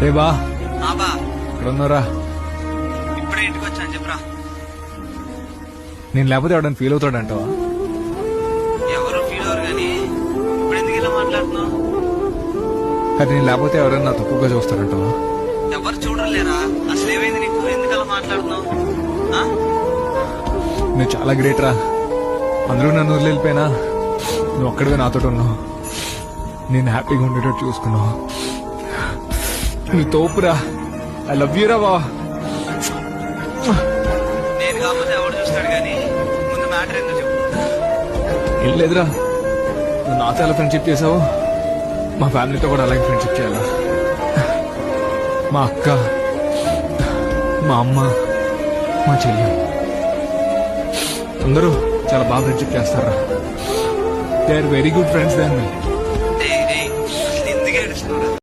రే బా బా ఇక్కడ ఉన్నారా? ఇప్పుడే ఇంటికి వచ్చాను చెప్పరా. నేను లేకపోతే ఎవడని ఫీల్ అవుతాడంటావా? ఎవరు ఫీల్ అవరు గానీ ఇప్పుడు ఎందుకు ఇలా మాట్లాడుతున్నావు? అది నేను లేకపోతే ఎవరైనా తక్కువగా చూస్తారంటావా? ఎవరు చూడలేరా? అసలు ఏమైంది నీకు? ఎందుకు అలా మాట్లాడుతున్నావు? నువ్వు చాలా గ్రేట్ రా. అందరూ నన్ను వదిలిపోయినా నువ్వు ఒక్కడివే నాతో ఉన్నావు. నేను హ్యాపీగా ఉండేటట్టు చూసుకున్నావు. నువ్వు తోపురా. ఐ లవ్ యూ రా బా. నేను కాకపోతే ఎవరు చూస్తాడు గానీ ముందు మ్యాటర్ ఎందుకు చెప్పు. ఏం లేదురా, నువ్వు నాతో ఎలా ఫ్రెండ్షిప్ చేసావు మా ఫ్యామిలీతో కూడా అలాగే ఫ్రెండ్షిప్ చేయాలా? మా అక్క, మా అమ్మ, మా చెల్లి అందరూ చాలా బాగా ఫ్రెండ్షిప్ చేస్తారా. They are very good friends దాన్ని.